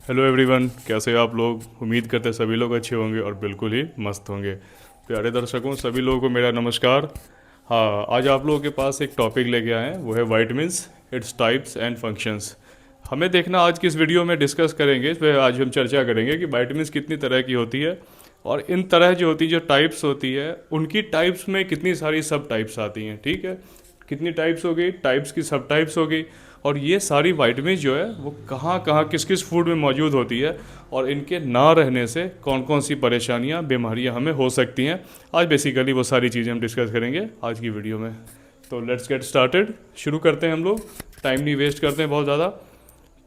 Hello everyone, कैसे हैं आप लोग। उम्मीद करते हैं सभी लोग अच्छे होंगे और बिल्कुल ही मस्त होंगे। प्यारे दर्शकों, सभी लोगों को मेरा नमस्कार। हाँ, आज आप लोगों के पास एक टॉपिक लेके आए हैं, वो है vitamins, its types and functions. हमें देखना आज की इस वीडियो में डिस्कस करेंगे, इस पर आज हम चर्चा करेंगे कि वाइटमिन्स कितनी तरह की होती है और इन तरह जो होती है, जो टाइप्स होती है, उनकी टाइप्स में कितनी सारी सब टाइप्स आती हैं। ठीक है, कितनी टाइप्स हो गई, टाइप्स की सब टाइप्स हो गई, और ये सारी वाइटमिन जो है वो कहाँ कहाँ किस किस फूड में मौजूद होती है और इनके ना रहने से कौन कौन सी परेशानियाँ बीमारियाँ हमें हो सकती हैं। आज बेसिकली वो सारी चीज़ें हम डिस्कस करेंगे आज की वीडियो में। तो लेट्स गेट स्टार्टेड, शुरू करते हैं हम लोग, टाइम नहीं वेस्ट करते हैं बहुत ज़्यादा।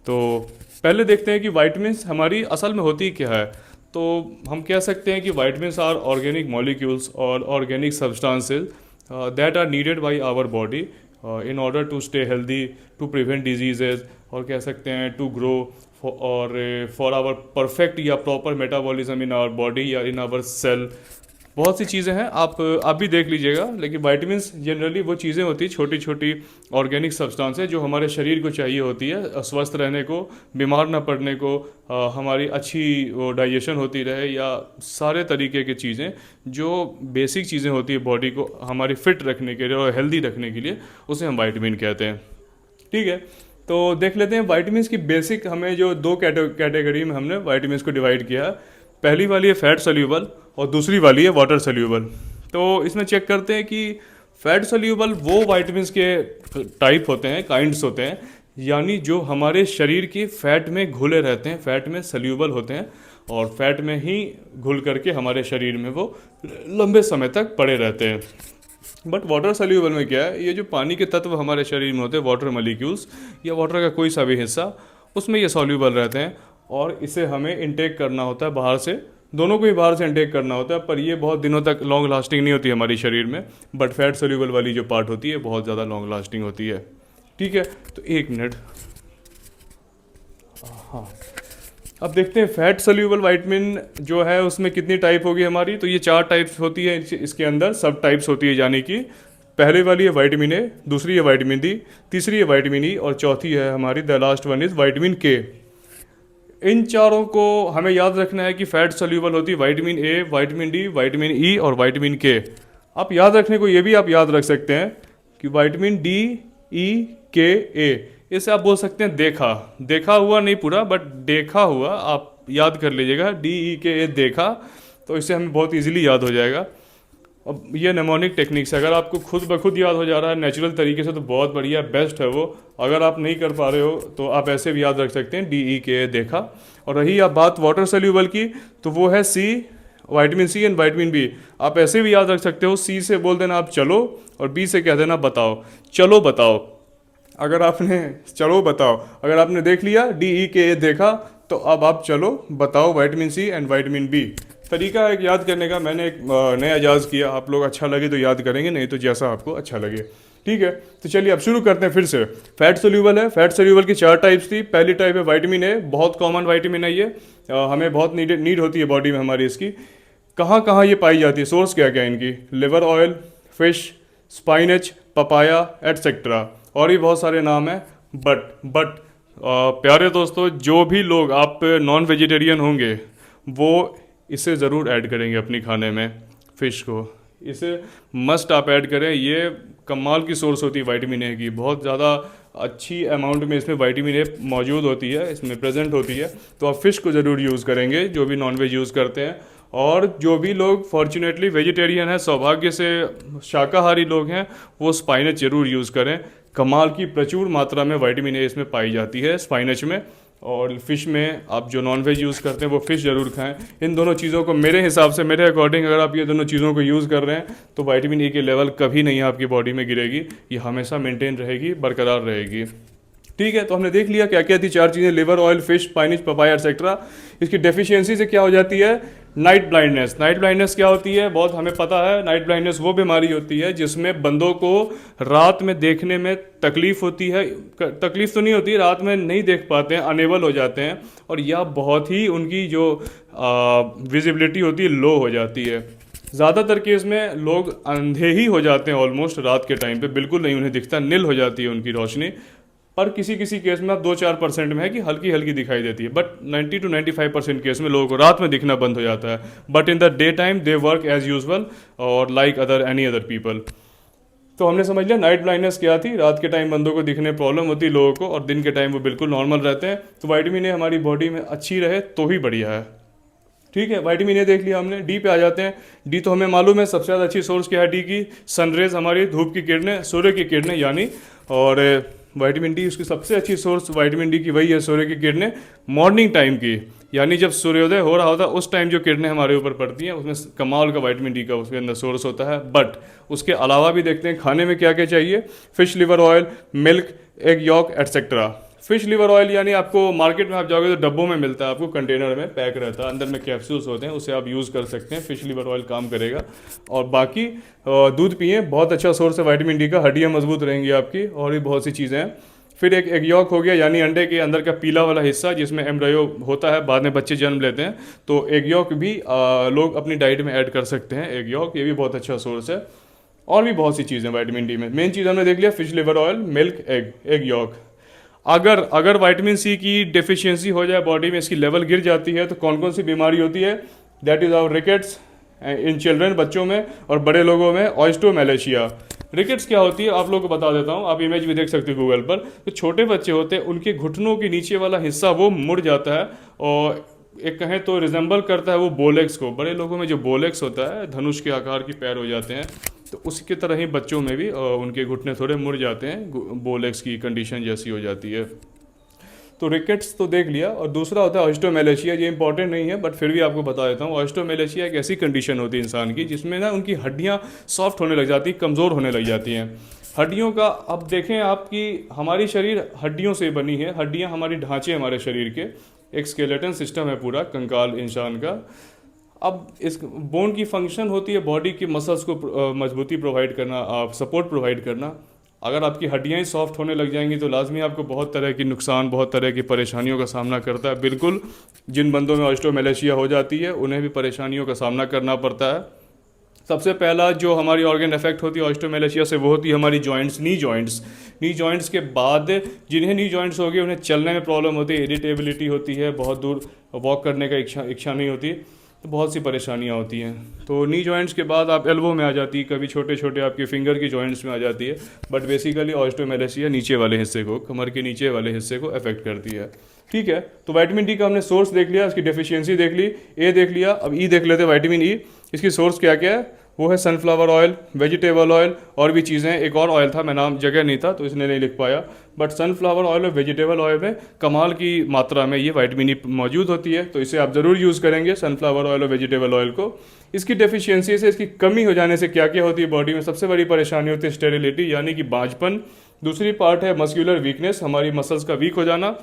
तो पहले देखते हैं कि वाइटमिन्स हमारी असल में होती क्या है। तो हम कह सकते हैं कि वाइटमिन्स आर ऑर्गेनिक मॉलिक्यूल्स और organic substances that are needed by our body in order to stay healthy, to prevent diseases, और कह सकते हैं टू ग्रो और फॉर आवर परफेक्ट या proper metabolism in our body या इन आवर सेल। बहुत सी चीज़ें हैं, आप भी देख लीजिएगा। लेकिन वाइटमिन्स जनरली वो चीज़ें होती हैं, छोटी छोटी ऑर्गेनिक सब्सटेंस है जो हमारे शरीर को चाहिए होती है स्वस्थ रहने को, बीमार ना पड़ने को, हमारी अच्छी वो डाइजेशन होती रहे, या सारे तरीके की चीज़ें जो बेसिक चीज़ें होती है बॉडी को हमारी फिट रखने के लिए और हेल्दी रखने के लिए, उसे हम वाइटमिन कहते हैं। ठीक है, तो देख लेते हैं वाइटमिन्स की बेसिक। हमें जो दो कैटेगरी में हमने वाइटमिन्स को डिवाइड किया है, पहली वाली है फैट सोल्यूबल और दूसरी वाली है वाटर सोल्यूबल। तो इसमें चेक करते हैं कि फैट सोल्यूबल वो वाइटमिन्स के टाइप होते हैं, काइंड्स होते हैं, यानी जो हमारे शरीर की फैट में घुले रहते हैं, फैट में सोल्यूबल होते हैं और फैट में ही घुल करके हमारे शरीर में वो लंबे समय तक पड़े रहते हैं। बट वाटर सोल्यूबल में क्या है, ये जो पानी के तत्व हमारे शरीर में होते हैं, वाटर मॉलिक्यूल्स या वाटर का कोई सा भी हिस्सा, उसमें ये सोल्यूबल रहते हैं और इसे हमें इनटेक करना होता है बाहर से। दोनों को ही बाहर से इनटेक करना होता है, पर ये बहुत दिनों तक लॉन्ग लास्टिंग नहीं होती हमारे शरीर में। बट फैट सोल्यूबल वाली जो पार्ट होती है बहुत ज़्यादा लॉन्ग लास्टिंग होती है। ठीक है, तो एक मिनट। हाँ, अब देखते हैं फैट सोल्यूबल वाइटमिन जो है उसमें कितनी टाइप होगी हमारी। तो ये 4 टाइप्स होती है, इसके अंदर सब टाइप्स होती है, यानी कि पहले वाली है वाइटामिन ए, दूसरी है वाइटामिन डी, तीसरी है वाइटामिन ई और चौथी है हमारी the last one is vitamin K. इन चारों को हमें याद रखना है कि फैट सोल्यूबल होती है vitamin A, vitamin D, vitamin E और वाइटामिन के। आप याद रखने को ये भी आप याद रख सकते हैं कि वाइटामिन डी, ई, के, ए, इसे आप बोल सकते हैं देखा, देखा हुआ नहीं पूरा, बट देखा हुआ आप याद कर लीजिएगा, डी, ई, के, ए, देखा। तो इससे हमें बहुत इजीली याद हो जाएगा। अब ये नेमोनिक टेक्निक से अगर आपको खुद ब खुद याद हो जा रहा है नेचुरल तरीके से, तो बहुत बढ़िया, बेस्ट है वो। अगर आप नहीं कर पा रहे हो तो आप ऐसे भी याद रख सकते हैं, डी, ई, के, देखा। और रही आप बात वाटर सोल्यूबल की, तो वो है C, vitamin C and vitamin B. आप ऐसे भी याद रख सकते हो, सी से बोल देना आप चलो और बी से कह देना बताओ। चलो बताओ, अगर आपने चलो बताओ, अगर आपने देख लिया डी, ई, के, ए देखा, तो अब आप चलो बताओ vitamin C and vitamin B. तरीका है एक याद करने का, मैंने एक नया इजाज़ किया, आप लोग अच्छा लगे तो याद करेंगे, नहीं तो जैसा आपको अच्छा लगे। ठीक है, तो चलिए अब शुरू करते हैं फिर से। फैट सोल्यूबल है, फैट सोल्यूबल की 4 टाइप्स थी। पहली टाइप है वाइटामिन ए, बहुत कॉमन वाइटामिन है ये, हमें बहुत नीड होती है बॉडी में हमारी इसकी। कहाँ कहाँ ये पाई जाती है, सोर्स क्या क्या है इनकी, liver oil, fish, स्पाइनच, papaya etcetera, और भी बहुत सारे नाम हैं। बट प्यारे दोस्तों, जो भी लोग आप नॉन वेजिटेरियन होंगे वो इसे ज़रूर ऐड करेंगे अपनी खाने में, फ़िश को इसे मस्ट आप ऐड करें। ये कमाल की सोर्स होती है विटामिन ए की, बहुत ज़्यादा अच्छी अमाउंट में इसमें विटामिन ए मौजूद होती है, इसमें प्रेजेंट होती है। तो आप फ़िश को ज़रूर यूज़ करेंगे जो भी नॉनवेज यूज़ करते हैं। और जो भी लोग फॉर्चुनेटली वेजिटेरियन हैं, सौभाग्य से शाकाहारी लोग हैं, वो स्पाइनच ज़रूर यूज़ करें। कमाल की प्रचुर मात्रा में विटामिन ए इसमें पाई जाती है स्पाइनच में। और फिश में आप जो नॉनवेज यूज़ करते हैं वो फ़िश ज़रूर खाएं। इन दोनों चीज़ों को मेरे हिसाब से, मेरे अकॉर्डिंग, अगर आप ये दोनों चीज़ों को यूज़ कर रहे हैं तो विटामिन ए की लेवल कभी नहीं आपकी बॉडी में गिरेगी, ये हमेशा मेंटेन रहेगी, बरकरार रहेगी। ठीक है, तो हमने देख लिया क्या क्या थी 4 चीज़ें, liver oil, fish, spinach, papaya etcetera. इसकी डेफिशिएंसी से क्या हो जाती है, नाइट ब्लाइंडनेस। नाइट ब्लाइंडनेस क्या होती है, बहुत हमें पता है, नाइट ब्लाइंडनेस वो बीमारी होती है जिसमें बंदों को रात में देखने में तकलीफ होती है। तकलीफ तो नहीं होती, रात में नहीं देख पाते हैं, अनेबल हो जाते हैं, और यह बहुत ही उनकी जो विजिबिलिटी होती है लो हो जाती है। ज़्यादातर केस में लोग अंधे ही हो जाते हैं ऑलमोस्ट रात के टाइम पे, बिल्कुल नहीं उन्हें दिखता, नील हो जाती है उनकी रोशनी। पर किसी किसी केस में आप 2-4% में है कि हल्की हल्की दिखाई देती है, बट 90 to 95% केस में लोगों को रात में दिखना बंद हो जाता है, but in the day time they work as usual और like other any other people. तो हमने समझ लिया नाइट ब्लाइंडनेस क्या थी, रात के टाइम बंदों को दिखने प्रॉब्लम होती है लोगों को, और दिन के टाइम वो बिल्कुल नॉर्मल रहते हैं। तो विटामिन ए हमारी बॉडी में अच्छी रहे तो ही बढ़िया है। ठीक है, विटामिन ए देख लिया हमने। डी पे आ जाते हैं। डी तो हमें मालूम है सबसे ज़्यादा अच्छी सोर्स क्या है डी की, सनरेज, हमारी धूप की किरणें, सूर्य की किरणें यानी। और विटामिन डी उसकी सबसे अच्छी सोर्स विटामिन डी की वही है, सूर्य की किरणें मॉर्निंग टाइम की, यानी जब सूर्योदय हो रहा होता है उस टाइम जो किरणें हमारे ऊपर पड़ती हैं उसमें कमाल का विटामिन डी का उसके अंदर सोर्स होता है। बट उसके अलावा भी देखते हैं खाने में क्या क्या चाहिए। Fish liver oil, milk, egg York etcetera. Fish liver oil यानी आपको मार्केट में आप जाओगे तो डब्बों में मिलता है, आपको कंटेनर में पैक रहता है, अंदर में कैप्सूल्स होते हैं, उसे आप यूज़ कर सकते हैं। फिश लिवर ऑयल काम करेगा। और बाकी दूध पिए, बहुत अच्छा सोर्स है विटामिन डी का, हड्डियाँ मजबूत रहेंगी आपकी, और भी बहुत सी चीज़ें हैं। फिर एक एग यॉक हो गया, यानी अंडे के अंदर का पीला वाला हिस्सा जिसमें एम्ब्रायो होता है, बाद में बच्चे जन्म लेते हैं, तो एग यॉक भी लोग अपनी डाइट में ऐड कर सकते हैं। एग यॉक ये भी बहुत अच्छा सोर्स है। और भी बहुत सी चीज़ें विटामिन डी में। मेन चीज़ हमने देख लिया fish liver oil, milk, egg York. अगर विटामिन सी की डेफिशिएंसी हो जाए बॉडी में, इसकी लेवल गिर जाती है, तो कौन कौन सी बीमारी होती है? That is our rickets in children, बच्चों में, और बड़े लोगों में ऑस्टियोमैलेशिया। रिकेट्स क्या होती है आप लोगों को बता देता हूँ, आप इमेज भी देख सकते हो गूगल पर। तो छोटे बच्चे होते हैं, उनके घुटनों के नीचे वाला हिस्सा वो मुड़ जाता है, और एक कहें तो रिजेंबल करता है वो बोलेक्स को। बड़े लोगों में जो बोलेक्स होता है, धनुष के आकार के पैर हो जाते हैं, तो उसकी तरह ही बच्चों में भी उनके घुटने थोड़े मुड़ जाते हैं, बोलेक्स की कंडीशन जैसी हो जाती है। तो रिकेट्स तो देख लिया। और दूसरा होता है ऑस्टियोमैलेशिया। ये इंपॉर्टेंट नहीं है बट फिर भी आपको बता देता हूँ। ऑस्टियोमैलेशिया एक ऐसी कंडीशन होती है इंसान की जिसमें ना उनकी हड्डियाँ सॉफ्ट होने लग जाती, कमज़ोर होने लग जाती हैं। हड्डियों का अब देखें आपकी, हमारी शरीर हड्डियों से बनी है, हड्डियाँ हमारी ढांचे हमारे शरीर के, एक स्केलेटन सिस्टम है पूरा कंकाल इंसान का। अब इस बोन की फंक्शन होती है बॉडी की मसल्स को मजबूती प्रोवाइड करना, आप सपोर्ट प्रोवाइड करना। अगर आपकी हड्डियाँ ही सॉफ्ट होने लग जाएंगी तो लाजमी आपको बहुत तरह की नुकसान, बहुत तरह की परेशानियों का सामना करता है। बिल्कुल जिन बंदों में ऑस्टियोमैलेशिया हो जाती है उन्हें भी परेशानियों का सामना करना पड़ता है। सबसे पहला जो हमारी ऑर्गन इफेक्ट होती है ऑस्टियोमैलेशिया से, वो होती है हमारी जॉइंट्स, नी जॉइंट्स। नी जॉइंट्स के बाद जिन्हें नी जॉइंट्स हो गए उन्हें चलने में प्रॉब्लम होती है, इरिटेबिलिटी होती है, बहुत दूर वॉक करने का इच्छा नहीं होती, तो बहुत सी परेशानियाँ होती हैं। तो नी जॉइंट्स के बाद आप एल्बो में आ जाती है, कभी छोटे छोटे आपके फिंगर की जॉइंट्स में आ जाती है। बट बेसिकली ऑस्टियोमैलेशिया नीचे वाले हिस्से को, कमर के नीचे वाले हिस्से को अफेक्ट करती है। ठीक है, तो विटामिन डी का हमने सोर्स देख लिया, इसकी डेफिशिएंसी देख ली, ए देख लिया। अब ई देख लेते हैं, विटामिन ई, इसकी सोर्स क्या क्या है? वो है सनफ्लावर ऑयल, वेजिटेबल ऑयल, और भी चीज़ें। एक और ऑयल था, मैं नाम जगह नहीं था तो इसने नहीं लिख पाया, बट सनफ्लावर ऑयल और वेजिटेबल ऑयल में कमाल की मात्रा में ये विटामिन ई मौजूद होती है, तो इसे आप ज़रूर यूज़ करेंगे, सनफ्लावर ऑयल और वेजिटेबल ऑयल को। इसकी डेफिशिएंसी से, इसकी कमी हो जाने से क्या क्या होती है बॉडी में? सबसे बड़ी परेशानी होती है स्टेरिलिटी, यानी कि बांझपन। दूसरी पार्ट है मस्कुलर वीकनेस, हमारी मसल्स का वीक हो जाना।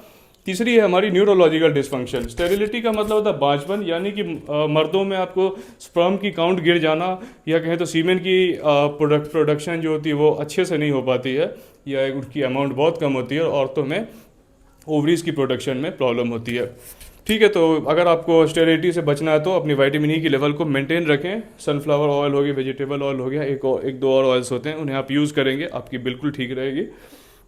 तीसरी है हमारी न्यूरोलॉजिकल डिसफंक्शन। स्टेरिलिटी का मतलब होता है बांझपन, यानी कि मर्दों में आपको स्पर्म की काउंट गिर जाना, या कहें तो सीमेन की प्रोडक्शन जो होती है वो अच्छे से नहीं हो पाती है, या उनकी अमाउंट बहुत कम होती है। और औरतों में ओवरीज की प्रोडक्शन में प्रॉब्लम होती है। ठीक है, तो अगर आपको स्टेरिलिटी से बचना है तो अपनी विटामिन ई की लेवल को मेंटेन रखें। सनफ्लावर ऑयल हो गया, वेजिटेबल ऑयल हो गया, एक दो और ऑयल्स होते हैं, उन्हें आप यूज़ करेंगे, आपकी बिल्कुल ठीक रहेगी।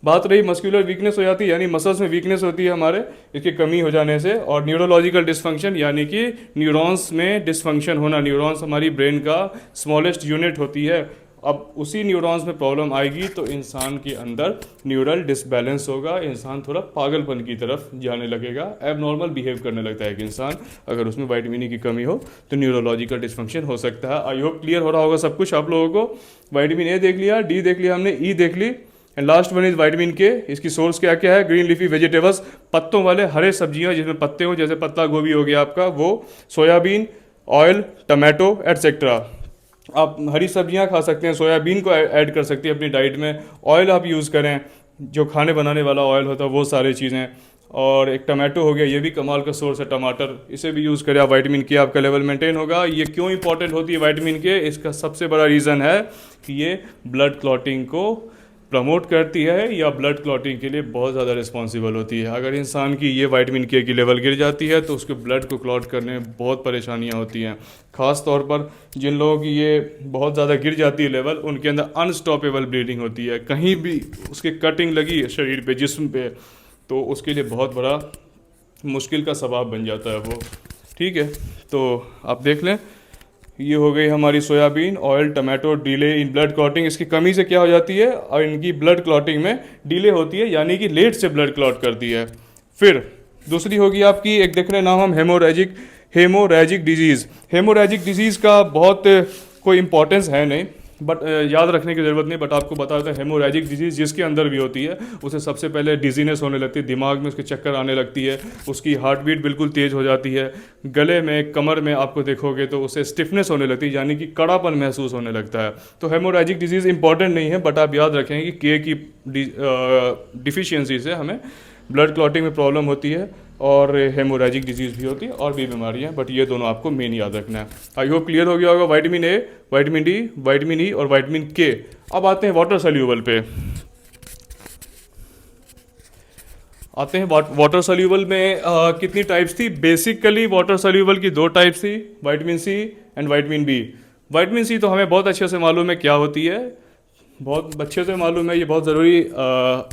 बात रही मस्कुलर वीकनेस हो जाती है, यानी मसल्स में वीकनेस होती है हमारे, इसकी कमी हो जाने से। और न्यूरोलॉजिकल डिसफंक्शन, यानी कि न्यूरॉन्स में डिसफंक्शन होना। न्यूरॉन्स हमारी ब्रेन का स्मॉलेस्ट यूनिट होती है, अब उसी न्यूरॉन्स में प्रॉब्लम आएगी तो इंसान के अंदर न्यूरल डिसबैलेंस होगा, इंसान थोड़ा पागलपन की तरफ जाने लगेगा, एबनॉर्मल बिहेव करने लगता है कि इंसान, अगर उसमें विटामिन ई की कमी हो तो न्यूरोलॉजिकल डिसफंक्शन हो सकता है। आई होप क्लियर हो रहा होगा सब कुछ आप लोगों को। विटामिन ए देख लिया, डी देख लिया हमने, ई देख ली, and last one is vitamin K. इसकी सोर्स क्या क्या है? ग्रीन लीफी वेजिटेबल्स, पत्तों वाले हरे सब्जियां जिसमें पत्ते हो, जैसे पत्ता गोभी हो गया आपका वो, सोयाबीन, ऑयल, टमाटो एटसेट्रा। आप हरी सब्जियां खा सकते हैं, सोयाबीन को ऐड कर सकते हैं अपनी डाइट में, ऑयल आप यूज़ करें जो खाने बनाने वाला ऑयल होता है, वो सारी चीज़ें। और एक टमाटो हो गया, ये भी कमाल का सोर्स है टमाटर, इसे भी यूज़ करें आप, विटामिन के आपका लेवल मेंटेन होगा। ये क्यों इंपॉर्टेंट होती है विटामिन के? इसका सबसे बड़ा रीज़न है कि ये ब्लड क्लॉटिंग को प्रमोट करती है या ब्लड क्लॉटिंग के लिए बहुत ज़्यादा रिस्पॉन्सिबल होती है। अगर इंसान की ये विटामिन के की लेवल गिर जाती है तो उसके ब्लड को क्लॉट करने में बहुत परेशानियां होती हैं। ख़ास तौर पर जिन लोगों की ये बहुत ज़्यादा गिर जाती है लेवल, उनके अंदर अनस्टॉपेबल ब्लीडिंग होती है। कहीं भी उसके कटिंग लगी है शरीर पे, जिस्म पे, तो उसके लिए बहुत बड़ा मुश्किल का सबब बन जाता है वो। ठीक है, तो आप देख लें, ये हो गई हमारी soybean oil, tomato. Delay in blood clotting, इसकी कमी से क्या हो जाती है और इनकी ब्लड क्लॉटिंग में डिले होती है, यानी कि लेट से ब्लड क्लॉट करती है। फिर दूसरी होगी आपकी, एक देख रहे नाम हम, हेमोरेजिक डिजीज़। हेमोरेजिक डिजीज़ का बहुत कोई इंपॉर्टेंस है नहीं, बट याद रखने की ज़रूरत नहीं, बट आपको बता देते हैं हेमोरेजिक डिजीज़ जिसके अंदर भी होती है उसे सबसे पहले डिजीनेस होने लगती है, दिमाग में उसके चक्कर आने लगती है, उसकी हार्ट बीट बिल्कुल तेज़ हो जाती है, गले में, कमर में आपको देखोगे तो उसे स्टिफनेस होने लगती है, यानी कि कड़ापन महसूस होने लगता है। तो हेमोरेजिक डिजीज़ इंपॉर्टेंट नहीं है, बट आप याद रखें कि के की डिफिशियंसी से हमें ब्लड क्लॉटिंग में प्रॉब्लम होती है और हेमोरेजिक डिजीज़ भी होती है और भी बीमारियां, बट ये दोनों आपको मेन याद रखना है। आई होप क्लियर हो गया होगा। Vitamin A, vitamin D, vitamin E और विटामिन के। अब आते हैं वाटर सोल्यूबल पे। आते हैं वाटर सोल्यूबल में कितनी टाइप्स थी। बेसिकली वाटर सोल्यूबल की 2 टाइप्स थी, vitamin C and vitamin B. Vitamin C तो हमें बहुत अच्छे से मालूम है क्या होती है, बहुत अच्छे से मालूम है, ये बहुत ज़रूरी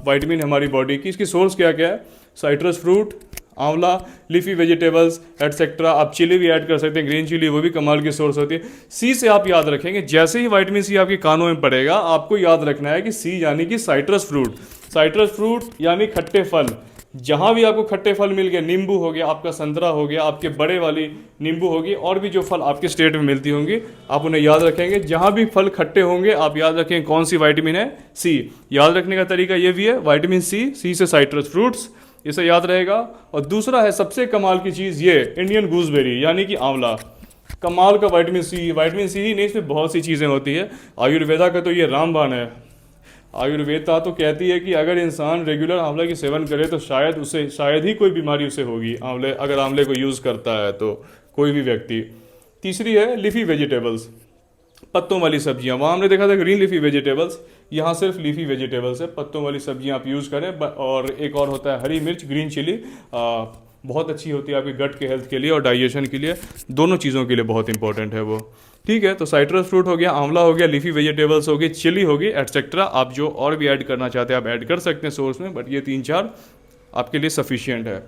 विटामिन हमारी बॉडी की। इसकी सोर्स क्या क्या है, साइट्रस फ्रूट, आंवला, लीफी वेजिटेबल्स एटसेट्रा। आप चिली भी ऐड कर सकते हैं, ग्रीन चिली, वो भी कमाल की सोर्स होती है। सी से आप याद रखेंगे, जैसे ही विटामिन सी आपके कानों में पड़ेगा आपको याद रखना है कि सी यानी कि साइट्रस फ्रूट। साइट्रस फ्रूट यानी खट्टे फल। जहाँ भी आपको खट्टे फल मिल गए, नींबू हो गया, आपका संतरा हो गया, आपके बड़े वाली नींबू होगी, और भी जो फल आपके स्टेट में मिलती होंगी आप उन्हें याद रखेंगे। जहाँ भी फल खट्टे होंगे आप याद रखेंगे कौन सी विटामिन है, सी। याद रखने का तरीका ये भी है, विटामिन सी, सी से साइट्रस फ्रूट्स, इसे याद रहेगा। और दूसरा है सबसे कमाल की चीज़, ये इंडियन गूसबेरी यानी कि आंवला। कमाल का विटामिन सी ही नहीं, इसमें बहुत सी चीज़ें होती है। आयुर्वेदा का तो ये रामबाण है। आयुर्वेदा तो कहती है कि अगर इंसान रेगुलर आंवले की सेवन करे तो शायद ही कोई बीमारी उसे होगी, अगर आंवले को यूज़ करता है तो कोई भी व्यक्ति। तीसरी है लीफी वेजिटेबल्स, पत्तों वाली सब्जियां। वहाँ हमने देखा था ग्रीन लीफी वेजिटेबल्स, यहाँ सिर्फ लीफी वेजिटेबल्स है, पत्तों वाली सब्जियां आप यूज़ करें। और एक और होता है हरी मिर्च, ग्रीन चिली, बहुत अच्छी होती है आपकी गट के हेल्थ के लिए और डाइजेशन के लिए, दोनों चीज़ों के लिए बहुत इंपॉर्टेंट है वो। ठीक है, तो साइट्रस फ्रूट हो गया, आंवला हो गया, लीफी वेजिटेबल्स हो गई, चिली होगी, एटसेट्रा। आप जो और भी ऐड करना चाहते हैं आप ऐड कर सकते हैं सोर्स में, बट ये 3-4 आपके लिए सफिशियंट है।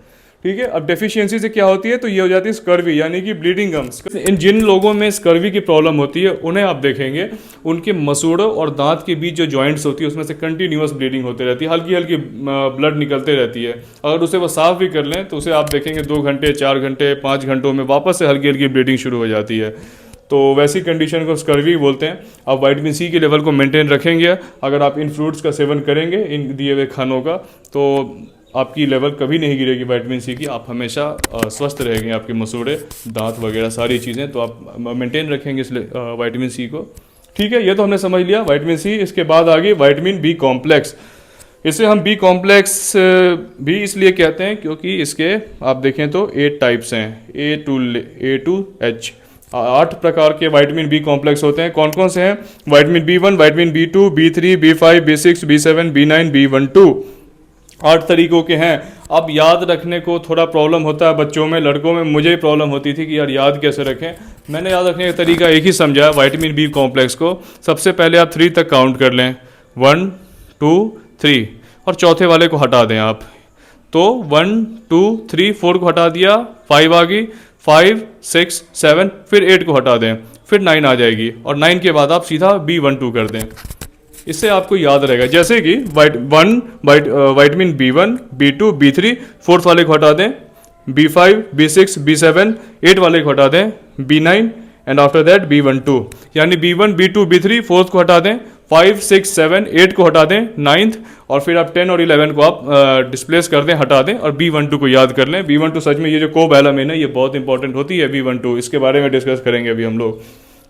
ठीक है, अब डेफिशिएंसी से क्या होती है, तो ये हो जाती है स्कर्वी यानी कि ब्लीडिंग गम्स। इन जिन लोगों में स्कर्वी की प्रॉब्लम होती है उन्हें आप देखेंगे उनके मसूड़ों और दांत के बीच जो जॉइंट्स होती है उसमें से कंटिन्यूअस ब्लीडिंग होती रहती है, हल्की हल्की ब्लड निकलते रहती है। अगर उसे वो साफ भी कर लें तो उसे आप देखेंगे 2 घंटे, 4 घंटे, 5 घंटों में वापस से हल्की हल्की ब्लीडिंग शुरू हो जाती है। तो वैसी कंडीशन को स्कर्वी बोलते हैं। आप विटामिन सी के लेवल को मेंटेन रखेंगे अगर आप इन फ्रूट्स का सेवन करेंगे, इन दिए हुए खानों का, तो आपकी लेवल कभी नहीं गिरेगी विटामिन सी की। आप हमेशा स्वस्थ रहेंगे, आपके मसूड़े, दांत वगैरह सारी चीज़ें तो आप मेंटेन रखेंगे इस विटामिन सी को। ठीक है, ये तो हमने समझ लिया विटामिन सी। इसके बाद आ गई विटामिन बी कॉम्प्लेक्स। इसे हम बी कॉम्प्लेक्स भी इसलिए कहते हैं क्योंकि इसके आप देखें तो 8 टाइप्स हैं, ए टू एच, 8 प्रकार के विटामिन बी कॉम्प्लेक्स होते हैं। कौन कौन से हैं, vitamin B1, vitamin बी2, B3, B5, B6, बी7, बी9, B12, 8 तरीकों के हैं। अब याद रखने को थोड़ा प्रॉब्लम होता है बच्चों में, लड़कों में मुझे प्रॉब्लम होती थी कि यार याद कैसे रखें। मैंने याद रखने का तरीका एक ही समझा विटामिन बी कॉम्प्लेक्स को। सबसे पहले आप 3 तक काउंट कर लें, 1 2 3, और चौथे वाले को हटा दें आप। तो 1 2 3 4 को हटा दिया, 5 आ गई, 5 6 7, फिर 8 को हटा दें, फिर 9 आ जाएगी, और 9 के बाद आप सीधा B12 कर दें। इससे आपको याद रहेगा, जैसे कि vitamin B1, B2, B3, 4th वाले को हटा दें, B5, B6, B7, 8 वाले को हटा दें, B9 and after that B12, यानी B1, B2, B3, 4th को हटा दें, 5 6 7 8 को हटा दें, 9th, और फिर आप 10 और 11 को आप डिस्प्लेस कर दें, हटा दें, और B12 को याद कर लें। B12 सच में ये जो कोबैलामिन है ये बहुत इंपॉर्टेंट होती है B12, इसके बारे में डिस्कस करेंगे अभी हम लोग।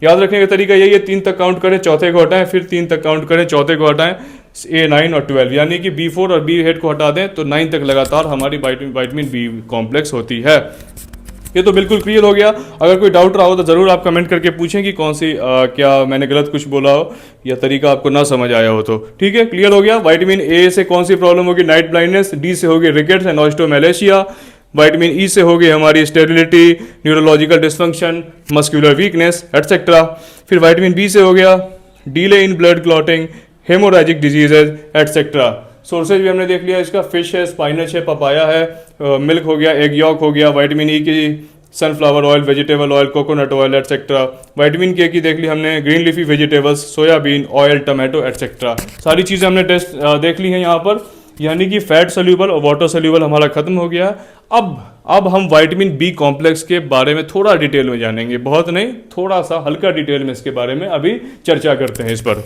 याद रखने का तरीका यही है, 3 तक काउंट करें, चौथे को हटाएं, फिर 3 तक काउंट करें, चौथे को हटाएं, A9 और 12, यानी कि B4 और B8 को हटा दें तो 9 तक लगातार हमारी विटामिन बी कॉम्प्लेक्स होती है। ये तो बिल्कुल क्लियर हो गया। अगर कोई डाउट रहा हो तो ज़रूर आप कमेंट करके पूछें कि कौन सी क्या मैंने गलत कुछ बोला हो या तरीका आपको ना समझ आया हो तो। ठीक है, क्लियर हो गया। विटामिन ए से कौन सी प्रॉब्लम होगी? Night blindness. डी से होगी रिकेट्स एंड ऑस्टियोमैलेशिया। विटामिन ई से होगी हमारी sterility, neurological dysfunction, muscular weakness etcetera. फिर विटामिन बी से हो गया delay in blood clotting, haemorrhagic diseases etcetera. Sources भी हमने देख लिया इसका, फिश है, स्पाइनच है, पपाया है, मिल्क हो गया, एग यॉक हो गया, विटामिन ई की sunflower oil, vegetable oil, coconut oil etcetera. Vitamin के की देख ली हमने, green leafy vegetables, soybean oil, tomato etcetera. सारी चीज़ें हमने टेस्ट देख ली हैं यहाँ पर, यानी कि फैट सोल्यूबल और वाटर सोल्यूबल हमारा खत्म हो गया। अब हम विटामिन बी कॉम्प्लेक्स के बारे में थोड़ा डिटेल में जानेंगे, बहुत नहीं, थोड़ा सा हल्का डिटेल में इसके बारे में अभी चर्चा करते हैं इस पर।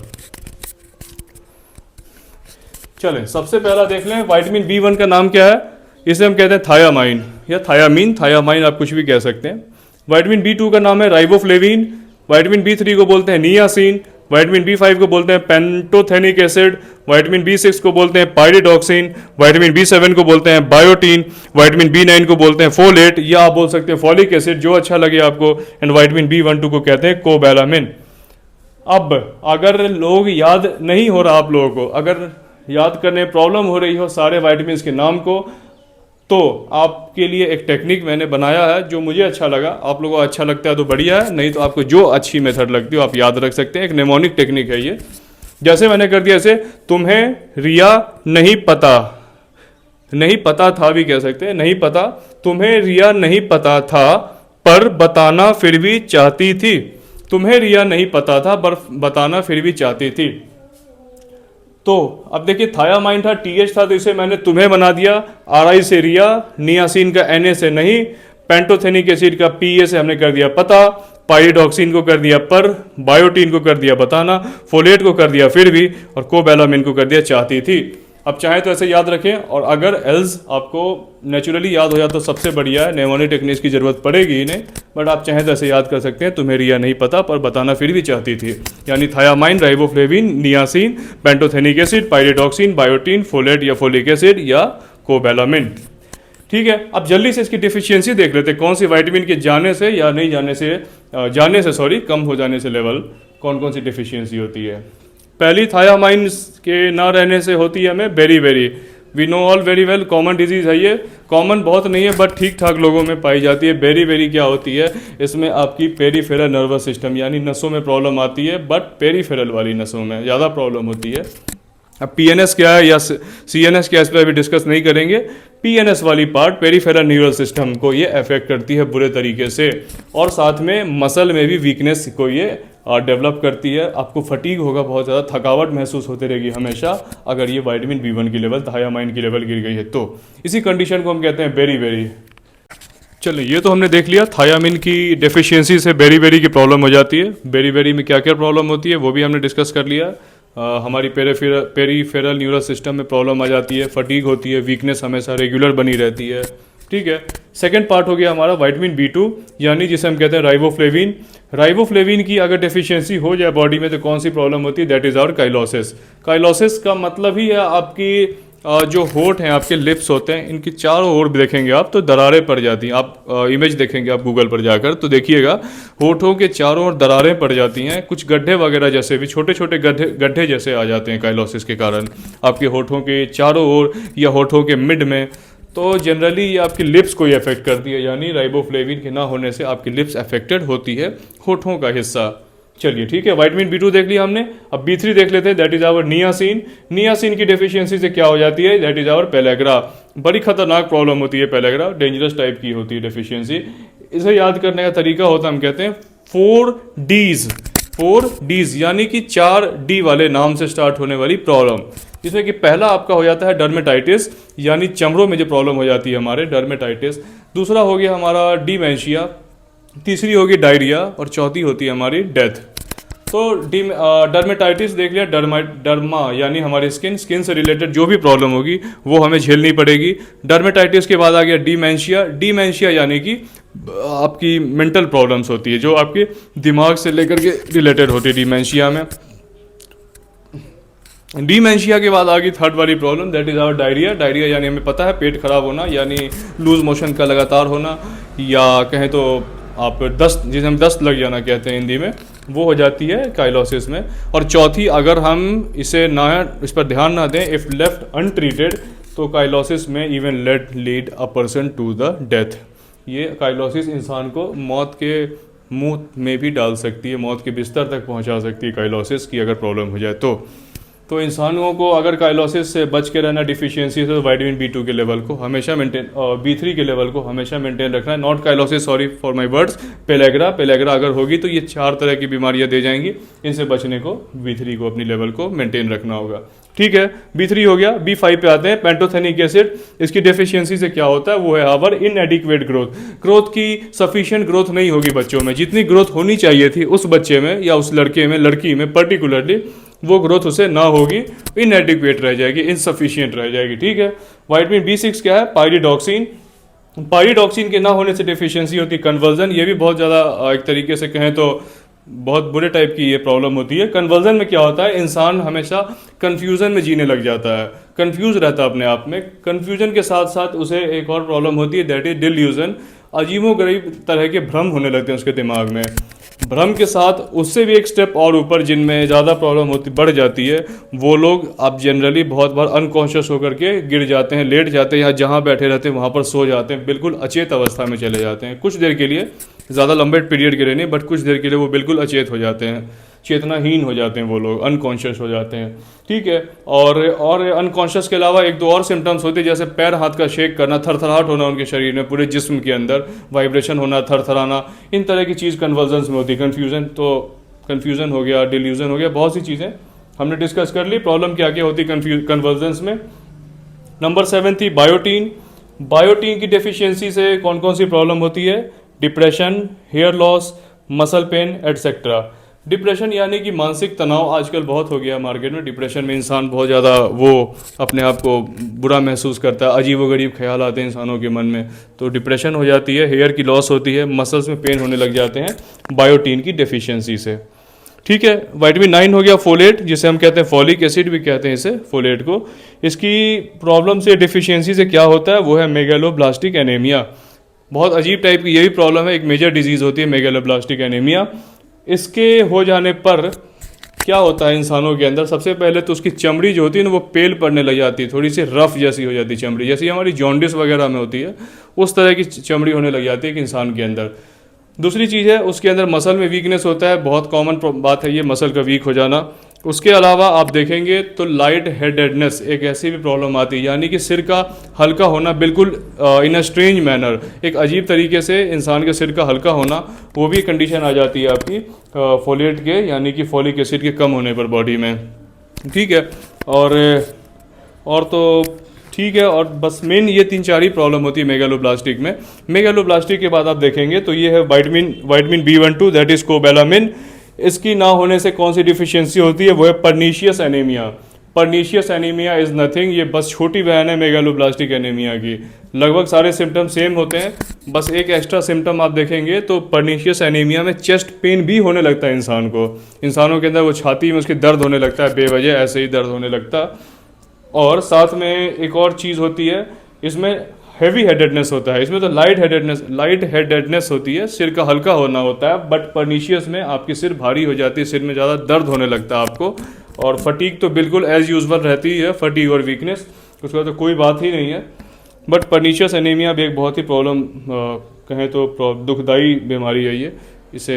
चलें, सबसे पहला देख लें विटामिन बी वन का नाम क्या है। इसे हम कहते हैं थायामाइन या थायामीन, थायामाइन आप कुछ भी कह सकते हैं। विटामिन बी टू का नाम है राइबोफ्लेविन। विटामिन बी थ्री को बोलते हैं नियासिन। विटामिन बी फाइव को बोलते हैं pantothenic acid. Vitamin B six को बोलते हैं पायरिडॉक्सिन। विटामिन बी सेवन को बोलते हैं बायोटीन। विटामिन बी नाइन को बोलते हैं फोलेट, या आप बोल सकते हैं फॉलिक एसिड, जो अच्छा लगे आपको। And vitamin B one two को कहते हैं कोबैलामिन। अब अगर लोग याद नहीं हो रहा, आप लोगों को अगर याद करने में प्रॉब्लम हो रही हो सारे विटामिन के नाम को, तो आपके लिए एक टेक्निक मैंने बनाया है जो मुझे अच्छा लगा। आप लोगों को अच्छा लगता है तो बढ़िया है, नहीं तो आपको जो अच्छी मेथड लगती हो आप याद रख सकते हैं। एक नेमोनिक टेक्निक है ये। जैसे मैंने कर दिया, ऐसे तुम्हें रिया नहीं पता, नहीं पता था भी कह सकते हैं, नहीं पता, तुम्हें रिया नहीं पता था पर बताना फिर भी चाहती थी। तुम्हें रिया नहीं पता था पर बताना फिर भी चाहती थी। तो अब देखिए, थायामाइन था, टीएच था, तो इसे मैंने तुम्हें बना दिया। आरआई से रिया, नियासिन का एनए से नहीं, पेंटोथेनिक एसिड का पीए से हमने कर दिया पता, पायरिडॉक्सिन को कर दिया पर, बायोटीन को कर दिया बताना, फोलेट को कर दिया फिर भी, और कोबैलामिन को कर दिया चाहती थी। अब चाहे तो ऐसे याद रखें, और अगर एल्स आपको नेचुरली याद हो जाए तो सबसे बढ़िया है, नेमोनिक टेक्निक्स की जरूरत पड़ेगी ही नहीं, बट आप चाहें तो ऐसे याद कर सकते हैं, तुम्हें रिया नहीं पता पर बताना फिर भी चाहती थी। यानी thiamine, riboflavin, niacin, pantothenic acid, pyridoxine, biotin, folate या फोलिक एसिड या कोबैलामिन। ठीक है, अब जल्दी से इसकी डिफिशियंसी देख लेते हैं, कौन सी विटामिन के जाने से या नहीं जाने से सॉरी कम हो जाने से लेवल कौन कौन सी डिफिशियंसी होती है। पहली, थायामाइन के ना रहने से होती है हमें बेरी, we know all very well, common disease है ये, कॉमन बहुत नहीं है बट ठीक ठाक लोगों में पाई जाती है। बेरी क्या होती है, इसमें आपकी पेरीफेरल नर्वस सिस्टम यानी नसों में प्रॉब्लम आती है, बट पेरीफेरल वाली नसों में ज़्यादा प्रॉब्लम होती है। अब पीएनएस क्या है या सीएनएस क्या है, इस पर अभी डिस्कस नहीं करेंगे। पीएनएस वाली पार्ट, पेरीफेरल न्यूरल सिस्टम को ये अफेक्ट करती है बुरे तरीके से, और साथ में मसल में भी वीकनेस को ये डेवलप करती है। आपको फटीग होगा, बहुत ज़्यादा थकावट महसूस होती रहेगी हमेशा, अगर ये विटामिन बी1 की लेवल, थायामाइन की लेवल गिर गई है तो। इसी कंडीशन को हम कहते हैं बेरी। चलिए, ये तो हमने देख लिया, थायामिन की डेफिशिएंसी से बेरी की प्रॉब्लम हो जाती है। बेरी में क्या क्या प्रॉब्लम होती है वो भी हमने डिस्कस कर लिया। हमारी पेरीफेरल न्यूरल सिस्टम में प्रॉब्लम आ जाती है, फटीग होती है, वीकनेस हमेशा रेगुलर बनी रहती है। ठीक है, सेकंड पार्ट हो गया हमारा विटामिन बी2, यानी जिसे हम कहते हैं राइबोफ्लेविन। राइबोफ्लेविन की अगर डेफिशिएंसी हो जाए बॉडी में तो कौन सी प्रॉब्लम होती है, दैट इज आवर काइलोसिस। काइलोसिस का मतलब ही है आपकी जो होठ हैं, आपके लिप्स होते हैं, इनकी चारों ओर देखेंगे आप तो दरारें पड़ जाती हैं। आप इमेज देखेंगे आप गूगल पर जाकर तो देखिएगा, होठों के चारों ओर दरारें पड़ जाती हैं, कुछ गड्ढे वगैरह जैसे भी छोटे छोटे गड्ढे जैसे आ जाते हैं काइलोसिस के कारण आपके होठों के चारों ओर या होठों के मिड में। तो जनरली ये आपकी लिप्स को ही अफेक्ट करती है, यानी राइबोफ्लेविन के ना होने से आपकी लिप्स अफेक्टेड होती है, होठों का हिस्सा। चलिए ठीक है, विटामिन बी2 देख लिया हमने। अब बी3 देख लेते हैं, that is our niacin. Niacin की डेफिशिएंसी से क्या हो जाती है, दैट इज आवर पेलेग्रा। बड़ी खतरनाक प्रॉब्लम होती है पेलेग्रा, डेंजरस टाइप की होती है डेफिशिएंसी। इसे याद करने का तरीका होता है, हम कहते हैं 4 Ds, यानी कि 4 D वाले नाम से स्टार्ट होने वाली प्रॉब्लम, जिसमें कि पहला आपका हो जाता है डर्मेटाइटिस, यानी चमड़ों में जो प्रॉब्लम हो जाती है हमारे, डर्मेटाइटिस। दूसरा हो गया हमारा डिमेंशिया, तीसरी होगी डायरिया, और चौथी होती है हमारी डेथ। तो डर्मेटाइटिस देख लिया, डर्मा यानी हमारी स्किन से रिलेटेड जो भी प्रॉब्लम होगी वो हमें झेलनी पड़ेगी। डर्मेटाइटिस के बाद आ गया डिमेंशिया यानी कि आपकी मेंटल प्रॉब्लम्स होती है, जो आपके दिमाग से लेकर के रिलेटेड होती है डिमेंशिया में। डिमेंशिया के बाद आ गई थर्ड वाली problem, that is our diarrhoea. Diarrhoea यानी हमें पता है पेट खराब होना, यानी लूज मोशन का लगातार होना, या कहें तो आप दस्त, जिसे हम दस्त लग जाना कहते हैं हिंदी में, वो हो जाती है काइलोसिस में। और चौथी, अगर हम इसे ना, इस पर ध्यान ना दें, इफ़ लेफ्ट अनट्रीटेड, तो काइलोसिस में even let lead a person to the death. ये काइलोसिस इंसान को मौत के मुंह में भी डाल सकती है, मौत के बिस्तर तक पहुंचा सकती है काइलोसिस की अगर प्रॉब्लम हो जाए तो इंसानों को अगर काइलोसिस से बच के रहना, डिफिशियंसी से, तो विटामिन B2 के लेवल को हमेशा मेंटेन, और B3 के लेवल को हमेशा मेंटेन रखना है। Not cheilosis, sorry for my words, pellagra अगर होगी तो ये 4 तरह की बीमारियां दे जाएंगी। इनसे बचने को B3 को, अपनी लेवल को मेंटेन रखना होगा। ठीक है, B3 हो गया। B5 पे आते हैं, पेंटोथेनिक एसिड। इसकी डेफिशिएंसी से क्या होता है, वो है आवर इनएडिक्वेट ग्रोथ की सफिशिएंट ग्रोथ नहीं होगी बच्चों में। जितनी ग्रोथ होनी चाहिए थी उस बच्चे में या उस लड़के में, लड़की में पर्टिकुलरली, वो ग्रोथ उसे ना होगी, इनएडिक्वेट रह जाएगी, इनसफिशिएंट रह जाएगी। ठीक है। विटामिन B6 क्या है, पायरिडॉक्सिन। पायरिडॉक्सिन के ना होने से डेफिशिएंसी होती है कन्वर्जन। ये भी बहुत ज़्यादा एक तरीके से कहें तो बहुत बुरे टाइप की ये प्रॉब्लम होती है। कन्वर्जन में क्या होता है, इंसान हमेशा कन्फ्यूजन में जीने लग जाता है, कन्फ्यूज रहता है अपने आप में। कन्फ्यूजन के साथ साथ उसे एक और प्रॉब्लम होती है, दैट इज डिल्यूजन। अजीबोगरीब तरह के भ्रम होने लगते हैं उसके दिमाग में। भ्रम के साथ उससे भी एक स्टेप और ऊपर, जिनमें ज़्यादा प्रॉब्लम होती बढ़ जाती है, वो लोग अब जनरली बहुत बार अनकॉन्शियस होकर के गिर जाते हैं, लेट जाते हैं, या जहाँ बैठे रहते हैं वहाँ पर सो जाते हैं, बिल्कुल अचेत अवस्था में चले जाते हैं कुछ देर के लिए, ज़्यादा लंबे पीरियड के लिए नहीं, बट कुछ देर के लिए वो बिल्कुल अचेत हो जाते हैं, चेतनाहीन हो जाते हैं वो लोग, अनकॉन्शियस हो जाते हैं। ठीक है। और अनकॉन्शियस के अलावा एक दो और सिम्टम्स होते हैं, जैसे पैर हाथ का शेक करना, थरथराहट होना उनके शरीर में, पूरे जिस्म के अंदर वाइब्रेशन होना, थरथराना, इन तरह की चीज़ कन्वर्जन्स में होती है। कन्फ्यूजन हो गया, डिल्यूजन हो गया, बहुत सी चीज़ें हमने डिस्कस कर ली। प्रॉब्लम क्या क्या होती है कन्वर्जन्स में। नंबर 7 थी बायोटीन। बायोटीन की डेफिशिएंसी से कौन कौन सी प्रॉब्लम होती है, depression, hair loss, muscle pain etcetera. Depression यानी कि मानसिक तनाव आजकल बहुत हो गया मार्केट में। डिप्रेशन में इंसान बहुत ज़्यादा वो अपने आप को बुरा महसूस करता है, अजीबोगरीब ख्याल आते हैं इंसानों के मन में, तो डिप्रेशन हो जाती है। हेयर की लॉस होती है, मसल्स में पेन होने लग जाते हैं बायोटीन की डेफिशिएंसी से। ठीक है। विटामिन 9 हो गया फोलेट, जिसे हम कहते हैं फॉलिक एसिड भी कहते हैं इसे, फोलेट को। इसकी प्रॉब्लम से, डिफिशियंसी से क्या होता है, वो है मेगालोब्लास्टिक एनीमिया। बहुत अजीब टाइप की ये भी प्रॉब्लम है, एक मेजर डिजीज़ होती है मेगालोब्लास्टिक एनीमिया। इसके हो जाने पर क्या होता है इंसानों के अंदर, सबसे पहले तो उसकी चमड़ी जो होती है ना, वो पेल पड़ने लग जाती है, थोड़ी सी रफ जैसी हो जाती है चमड़ी, जैसी हमारी जॉन्डिस वगैरह में होती है, उस तरह की चमड़ी होने लग जाती है कि इंसान के अंदर। दूसरी चीज़ है, उसके अंदर मसल में वीकनेस होता है, बहुत कॉमन बात है ये, मसल का वीक हो जाना। उसके अलावा आप देखेंगे तो लाइट हेडेडनेस एक ऐसी भी प्रॉब्लम आती है, यानी कि सिर का हल्का होना, बिल्कुल इन अ स्ट्रेंज मैनर, एक अजीब तरीके से इंसान के सिर का हल्का होना, वो भी कंडीशन आ जाती है आपकी फोलेट के, यानी कि फॉलिक एसिड के कम होने पर बॉडी में। ठीक है। और तो ठीक है, और बस मेन ये 3-4 ही प्रॉब्लम होती है मेगालोब्लास्टिक में। मेगालोब्लास्टिक के बाद आप देखेंगे तो ये है विटामिन B12, दैट इज कोबैलामिन। इसकी ना होने से कौन सी डिफिशियंसी होती है, वो है pernicious anaemia. Pernicious anaemia is nothing, ये बस छोटी बहन है मेगालोब्लास्टिक एनीमिया की। लगभग सारे सिम्टम सेम होते हैं, बस एक एक्स्ट्रा सिम्टम आप देखेंगे तो पर्नीशियस एनीमिया में चेस्ट पेन भी होने लगता है इंसान को, इंसानों के अंदर वो छाती में उसकी दर्द होने लगता है, बेवजह ऐसे ही दर्द होने लगता है। और साथ में एक और चीज़ होती है, इसमें हैवी हेडेडनेस होता है, इसमें तो लाइट हेडेडनेस होती है, सिर का हल्का होना होता है, बट पर्नीशियस में आपकी सिर भारी हो जाती है, सिर में ज़्यादा दर्द होने लगता है आपको। और फटीग तो बिल्कुल एज यूजुअल रहती है, फटीग और वीकनेस, उसका तो कोई बात ही नहीं है। बट पर्नीशियस एनीमिया भी एक बहुत ही प्रॉब्लम कहें तो दुखदाई बीमारी है ये, इसे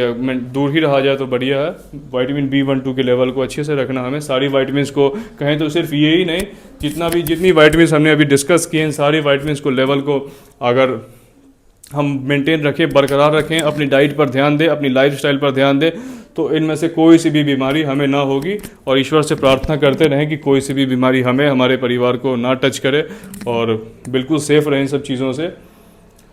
दूर ही रहा जाए तो बढ़िया है। विटामिन B12 के लेवल को अच्छे से रखना हमें, सारी विटामिन्स को, कहें तो सिर्फ ये ही नहीं, जितनी विटामिन्स हमने अभी डिस्कस किए हैं, सारी विटामिन्स को लेवल को अगर हम मेंटेन रखें, बरकरार रखें, अपनी डाइट पर ध्यान दें, अपनी लाइफस्टाइल पर ध्यान दें, तो इनमें से कोई सी भी बीमारी हमें ना होगी। और ईश्वर से प्रार्थना करते रहें कि कोई सी भी बीमारी हमें, हमारे परिवार को ना टच करे, और बिल्कुल सेफ रहें इन सब चीज़ों से।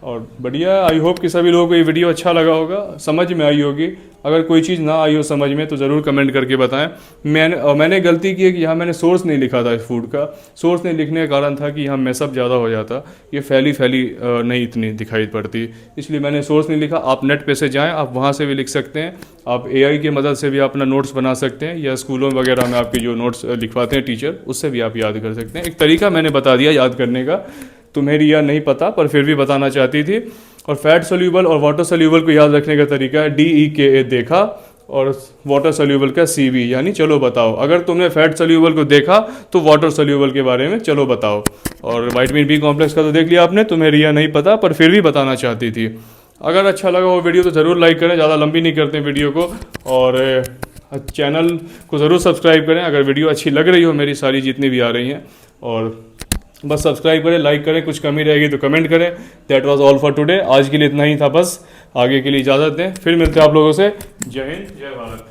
और बढ़िया, आई होप कि सभी लोगों को ये वीडियो अच्छा लगा होगा, समझ में आई होगी। अगर कोई चीज़ ना आई हो समझ में तो ज़रूर कमेंट करके बताएं। मैंने गलती की है कि यहाँ मैंने सोर्स नहीं लिखा था इस फूड का। सोर्स नहीं लिखने का कारण था कि यहाँ मैसअप ज़्यादा हो जाता, ये फैली फैली नहीं इतनी दिखाई पड़ती, इसलिए मैंने सोर्स नहीं लिखा। आप नेट पे से जाएँ, आप वहाँ से भी लिख सकते हैं। आप AI की मदद से भी अपना नोट्स बना सकते हैं, या स्कूलों वगैरह में आपके जो नोट्स लिखवाते हैं टीचर, उससे भी आप याद कर सकते हैं। एक तरीका मैंने बता दिया याद करने का, तुम्हें रिया नहीं पता पर फिर भी बताना चाहती थी। और फैट सोल्यूबल और वाटर सोल्यूबल को याद रखने का तरीका है DEKA देखा, और वाटर सोल्यूबल का CV यानी चलो बताओ। अगर तुमने फैट सोल्यूबल को देखा तो वाटर सोल्यूबल के बारे में चलो बताओ। और विटामिन B कॉम्प्लेक्स का तो देख लिया आपने, तुम्हें रिया नहीं पता पर फिर भी बताना चाहती थी। अगर अच्छा लगा वो वीडियो तो ज़रूर लाइक करें, ज़्यादा लंबी नहीं करते वीडियो को। और चैनल को ज़रूर सब्सक्राइब करें अगर वीडियो अच्छी लग रही हो, मेरी सारी जितनी भी आ रही हैं। और बस सब्सक्राइब करें, लाइक करें, कुछ कमी रहेगी तो कमेंट करें। That was all for today. आज के लिए इतना ही था बस, आगे के लिए इजाज़त दें, फिर मिलते हैं आप लोगों से। जय हिंद, जय भारत।